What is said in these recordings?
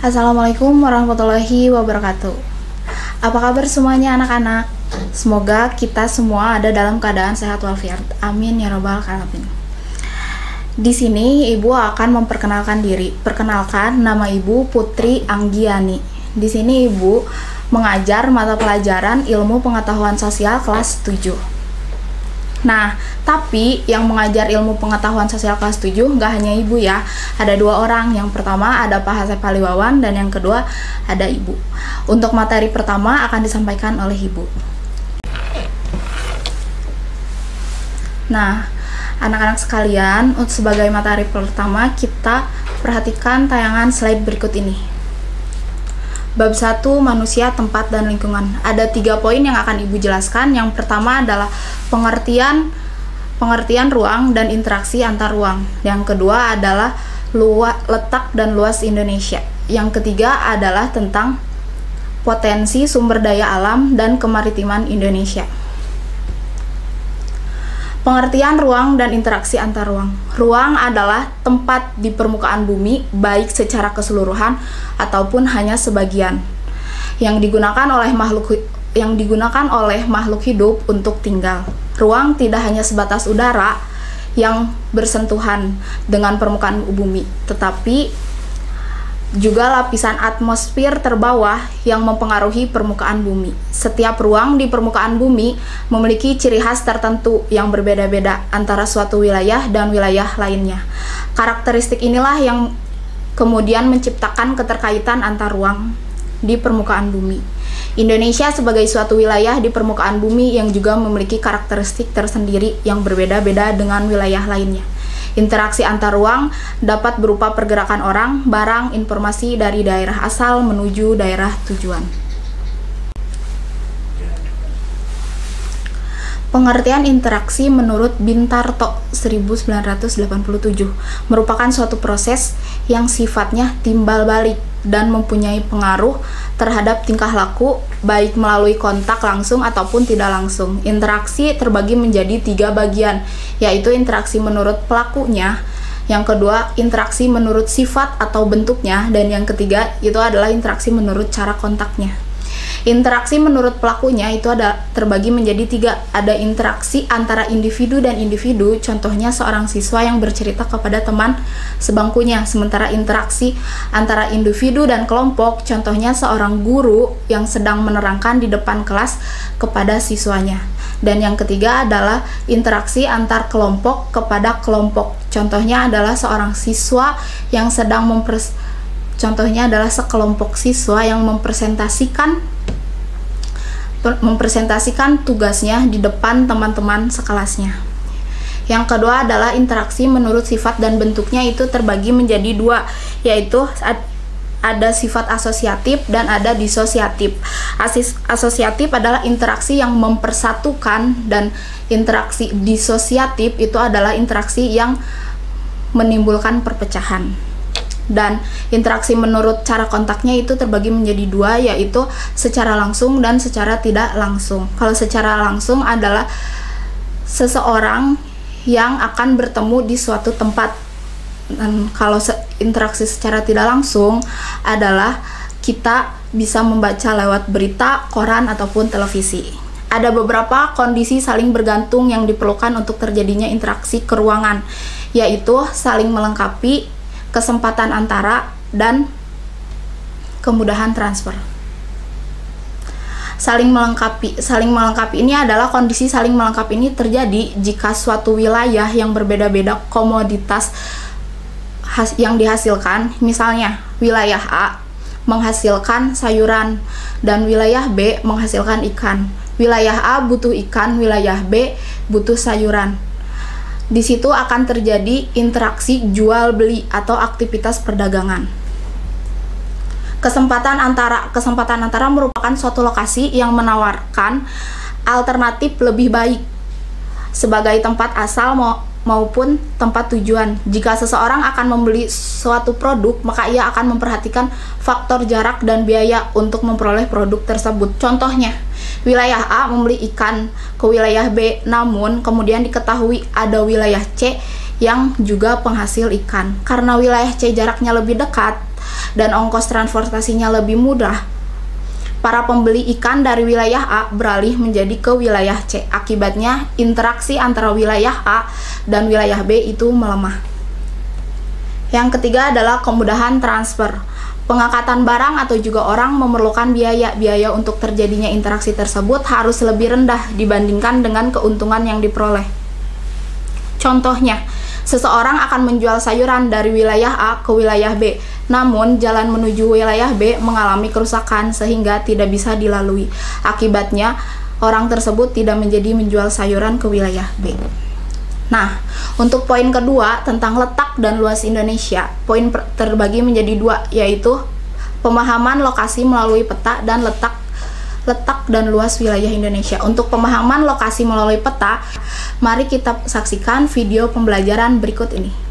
Assalamualaikum warahmatullahi wabarakatuh. Apa kabar semuanya anak-anak? Semoga kita semua ada dalam keadaan sehat walafiat. Amin ya robbal alamin. Di sini Ibu akan memperkenalkan diri. Perkenalkan, nama Ibu Putri Anggiani. Di sini Ibu mengajar mata pelajaran Ilmu Pengetahuan Sosial kelas 7. Nah, tapi yang mengajar Ilmu Pengetahuan Sosial kelas 7 nggak hanya Ibu ya. Ada dua orang. Yang pertama ada Pak Hasep Paliwawan dan yang kedua ada Ibu. Untuk materi pertama akan disampaikan oleh Ibu. Nah, anak-anak sekalian, sebagai materi pertama kita perhatikan tayangan slide berikut ini. Bab 1, manusia, tempat, dan lingkungan. Ada 3 poin yang akan Ibu jelaskan. Yang pertama adalah pengertian ruang dan interaksi antar ruang. Yang kedua adalah letak dan luas Indonesia. Yang ketiga adalah tentang potensi sumber daya alam dan kemaritiman Indonesia. Pengertian ruang dan interaksi antar ruang. Ruang adalah tempat di permukaan bumi, baik secara keseluruhan ataupun hanya sebagian, yang digunakan oleh makhluk hidup untuk tinggal. Ruang tidak hanya sebatas udara yang bersentuhan dengan permukaan bumi, tetapi juga lapisan atmosfer terbawah yang mempengaruhi permukaan bumi. Setiap ruang di permukaan bumi memiliki ciri khas tertentu yang berbeda-beda antara suatu wilayah dan wilayah lainnya. Karakteristik inilah yang kemudian menciptakan keterkaitan antar ruang di permukaan bumi. Indonesia sebagai suatu wilayah di permukaan bumi yang juga memiliki karakteristik tersendiri yang berbeda-beda dengan wilayah lainnya. Interaksi antar ruang dapat berupa pergerakan orang, barang, informasi dari daerah asal menuju daerah tujuan. Pengertian interaksi menurut Bintarto 1987 merupakan suatu proses yang sifatnya timbal balik dan mempunyai pengaruh terhadap tingkah laku baik melalui kontak langsung ataupun tidak langsung. Interaksi terbagi menjadi 3 bagian, yaitu interaksi menurut pelakunya, yang kedua interaksi menurut sifat atau bentuknya, dan yang ketiga itu adalah interaksi menurut cara kontaknya. Interaksi menurut pelakunya itu terbagi menjadi 3. Ada interaksi antara individu dan individu, contohnya seorang siswa yang bercerita kepada teman sebangkunya. Sementara interaksi antara individu dan kelompok, contohnya seorang guru yang sedang menerangkan di depan kelas kepada siswanya. Dan yang ketiga adalah interaksi antar kelompok kepada kelompok, contohnya adalah seorang siswa yang sedang contohnya adalah sekelompok siswa yang mempresentasikan tugasnya di depan teman-teman sekelasnya. Yang kedua adalah interaksi menurut sifat dan bentuknya, itu terbagi menjadi 2, yaitu ada sifat asosiatif dan ada disosiatif. Asosiatif adalah interaksi yang mempersatukan, dan interaksi disosiatif itu adalah interaksi yang menimbulkan perpecahan. Dan interaksi menurut cara kontaknya itu terbagi menjadi 2, yaitu secara langsung dan secara tidak langsung. Kalau secara langsung adalah seseorang yang akan bertemu di suatu tempat, dan kalau interaksi secara tidak langsung adalah kita bisa membaca lewat berita, koran, ataupun televisi. Ada beberapa kondisi saling bergantung yang diperlukan untuk terjadinya interaksi keruangan, yaitu saling melengkapi, kesempatan antara, dan kemudahan transfer. Saling melengkapi ini adalah kondisi saling melengkapi ini terjadi jika suatu wilayah yang berbeda-beda komoditas yang dihasilkan. Misalnya wilayah A menghasilkan sayuran dan wilayah B menghasilkan ikan. Wilayah A butuh ikan, wilayah B butuh sayuran. Di situ akan terjadi interaksi jual beli atau aktivitas perdagangan. Kesempatan antara merupakan suatu lokasi yang menawarkan alternatif lebih baik sebagai tempat asal maupun tempat tujuan. Jika seseorang akan membeli suatu produk, maka ia akan memperhatikan faktor jarak dan biaya untuk memperoleh produk tersebut. Contohnya, wilayah A membeli ikan ke wilayah B, namun kemudian diketahui ada wilayah C yang juga penghasil ikan. Karena wilayah C jaraknya lebih dekat, dan ongkos transportasinya lebih mudah, para pembeli ikan dari wilayah A beralih menjadi ke wilayah C. Akibatnya, interaksi antara wilayah A dan wilayah B itu melemah. Yang ketiga adalah kemudahan transfer. Pengangkatan barang atau juga orang memerlukan biaya. Biaya untuk terjadinya interaksi tersebut harus lebih rendah dibandingkan dengan keuntungan yang diperoleh. Contohnya, seseorang akan menjual sayuran dari wilayah A ke wilayah B, namun jalan menuju wilayah B mengalami kerusakan sehingga tidak bisa dilalui. Akibatnya, orang tersebut tidak menjadi menjual sayuran ke wilayah B. Nah, untuk poin kedua tentang letak dan luas Indonesia, poin terbagi menjadi dua, yaitu pemahaman lokasi melalui peta dan letak dan luas wilayah Indonesia. Untuk pemahaman lokasi melalui peta, mari kita saksikan video pembelajaran berikut ini.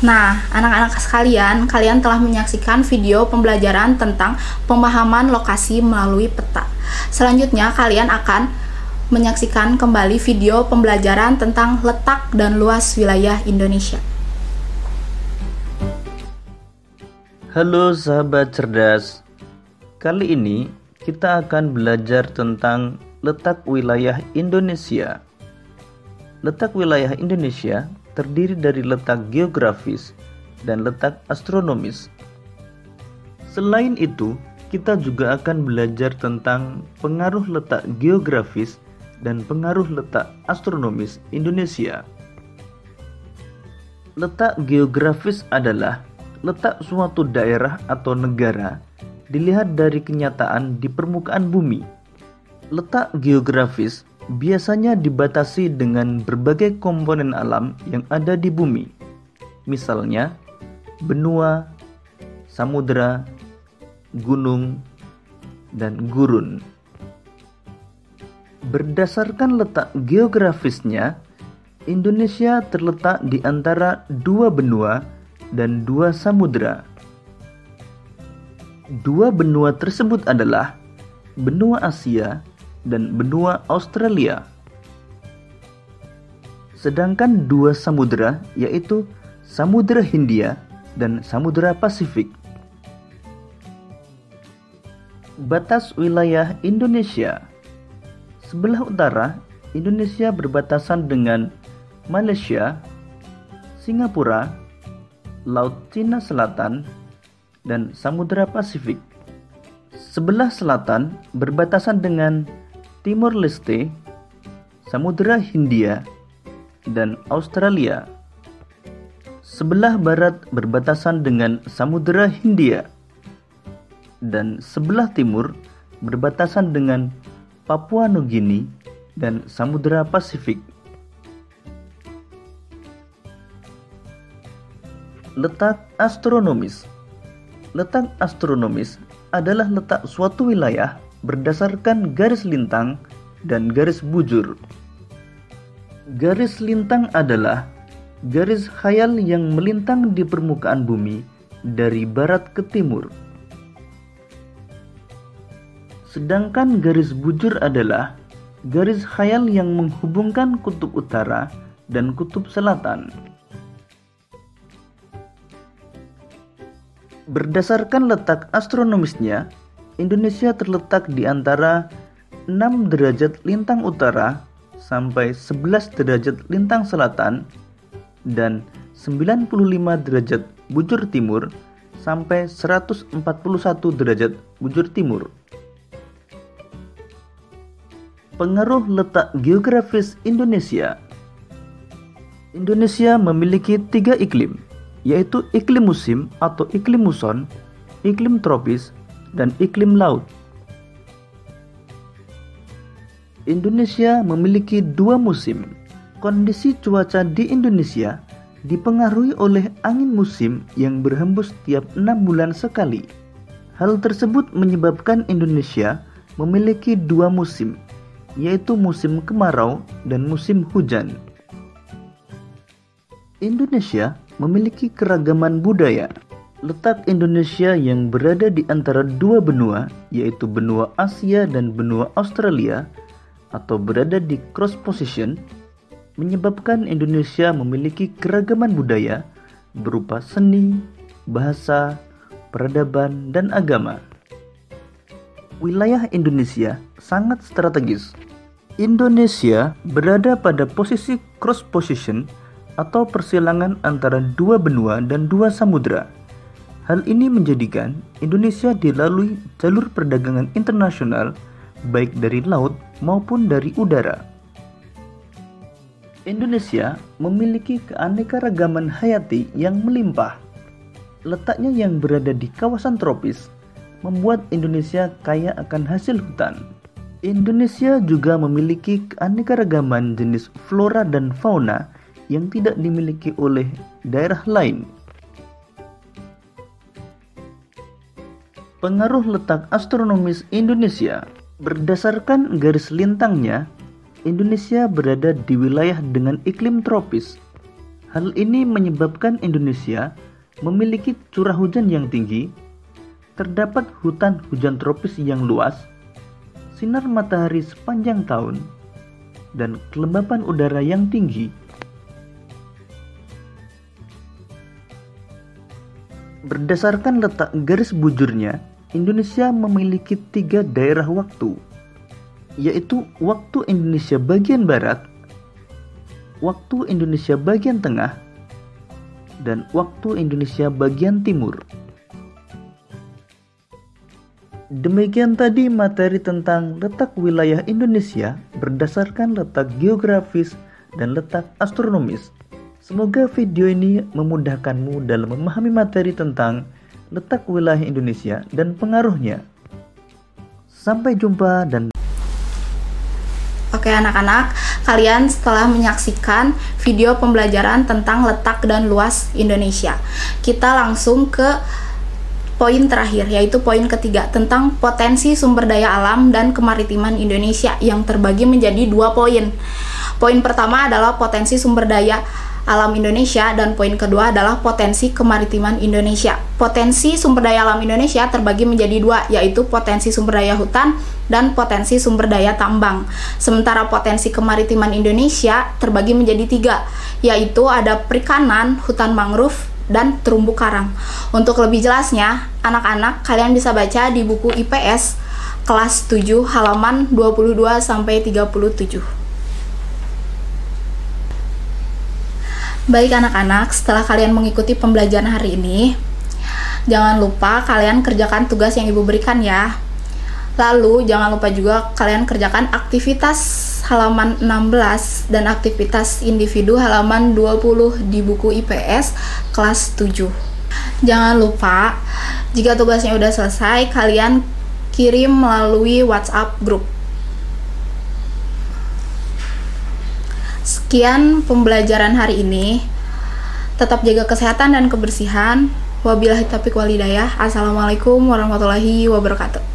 Nah, anak-anak sekalian, kalian telah menyaksikan video pembelajaran tentang pemahaman lokasi melalui peta. Selanjutnya, kalian akan menyaksikan kembali video pembelajaran tentang letak dan luas wilayah Indonesia. Halo sahabat cerdas, kali ini kita akan belajar tentang letak wilayah Indonesia. Letak wilayah Indonesia terdiri dari letak geografis dan letak astronomis. Selain itu, kita juga akan belajar tentang pengaruh letak geografis dan pengaruh letak astronomis Indonesia. Letak geografis adalah letak suatu daerah atau negara dilihat dari kenyataan di permukaan bumi. Letak geografis biasanya dibatasi dengan berbagai komponen alam yang ada di bumi, misalnya benua, samudera, gunung, dan gurun. Berdasarkan letak geografisnya, Indonesia terletak di antara dua benua dan dua samudera. Dua benua tersebut adalah benua Asia dan benua Australia. Sedangkan dua samudera yaitu Samudra Hindia dan Samudra Pasifik. Batas wilayah Indonesia. Sebelah utara, Indonesia berbatasan dengan Malaysia, Singapura, Laut Cina Selatan, dan Samudra Pasifik. Sebelah selatan berbatasan dengan Timor Leste, Samudra Hindia, dan Australia. Sebelah barat berbatasan dengan Samudra Hindia, dan sebelah timur berbatasan dengan Papua Nugini dan Samudra Pasifik. Letak astronomis. Letak astronomis adalah letak suatu wilayah berdasarkan garis lintang dan garis bujur. Garis lintang adalah garis khayal yang melintang di permukaan bumi dari barat ke timur. Sedangkan garis bujur adalah garis khayal yang menghubungkan kutub utara dan kutub selatan. Berdasarkan letak astronomisnya, Indonesia terletak di antara 6 derajat lintang utara sampai 11 derajat lintang selatan dan 95 derajat bujur timur sampai 141 derajat bujur timur. Pengaruh letak geografis Indonesia. Indonesia memiliki 3 iklim, yaitu iklim musim atau iklim muson, iklim tropis, dan iklim laut. Indonesia memiliki 2 musim. Kondisi cuaca di Indonesia dipengaruhi oleh angin musim yang berhembus tiap 6 bulan sekali. Hal tersebut menyebabkan Indonesia memiliki 2 musim, yaitu musim kemarau dan musim hujan. Indonesia memiliki keragaman budaya. Letak Indonesia yang berada di antara dua benua, yaitu benua Asia dan benua Australia, atau berada di cross position, menyebabkan Indonesia memiliki keragaman budaya berupa seni, bahasa, peradaban, dan agama. Wilayah Indonesia sangat strategis. Indonesia berada pada posisi cross position atau persilangan antara dua benua dan dua samudera. Hal ini menjadikan Indonesia dilalui jalur perdagangan internasional baik dari laut maupun dari udara. Indonesia memiliki keanekaragaman hayati yang melimpah. Letaknya yang berada di kawasan tropis membuat Indonesia kaya akan hasil hutan. Indonesia juga memiliki keanekaragaman jenis flora dan fauna yang tidak dimiliki oleh daerah lain. Pengaruh letak astronomis Indonesia. Berdasarkan garis lintangnya, Indonesia berada di wilayah dengan iklim tropis. Hal ini menyebabkan Indonesia memiliki curah hujan yang tinggi, terdapat hutan hujan tropis yang luas, sinar matahari sepanjang tahun, dan kelembapan udara yang tinggi. Berdasarkan letak garis bujurnya, Indonesia memiliki 3 daerah waktu, yaitu waktu Indonesia bagian barat, waktu Indonesia bagian tengah, dan waktu Indonesia bagian timur. Demikian tadi materi tentang letak wilayah Indonesia berdasarkan letak geografis dan letak astronomis. Semoga video ini memudahkanmu dalam memahami materi tentang letak wilayah Indonesia dan pengaruhnya. Sampai jumpa dan Oke anak-anak, kalian setelah menyaksikan video pembelajaran tentang letak dan luas Indonesia, kita langsung ke poin terakhir, yaitu poin ketiga tentang potensi sumber daya alam dan kemaritiman Indonesia yang terbagi menjadi 2 poin. Poin pertama adalah potensi sumber daya alam Indonesia dan poin kedua adalah potensi kemaritiman Indonesia. Potensi sumber daya alam Indonesia terbagi menjadi 2, yaitu potensi sumber daya hutan dan potensi sumber daya tambang. Sementara potensi kemaritiman Indonesia terbagi menjadi 3, yaitu ada perikanan, hutan mangrove, dan terumbu karang. Untuk lebih jelasnya, anak-anak kalian bisa baca di buku IPS kelas 7 halaman 22 sampai 37. Baik anak-anak, setelah kalian mengikuti pembelajaran hari ini, jangan lupa kalian kerjakan tugas yang ibu berikan ya. Lalu jangan lupa juga kalian kerjakan aktivitas halaman 16 dan aktivitas individu halaman 20 di buku IPS kelas 7. Jangan lupa, jika tugasnya udah selesai, kalian kirim melalui WhatsApp grup. Sekian pembelajaran hari ini. Tetap jaga kesehatan dan kebersihan. Wabillahi taufiq wal hidayah. Assalamualaikum warahmatullahi wabarakatuh.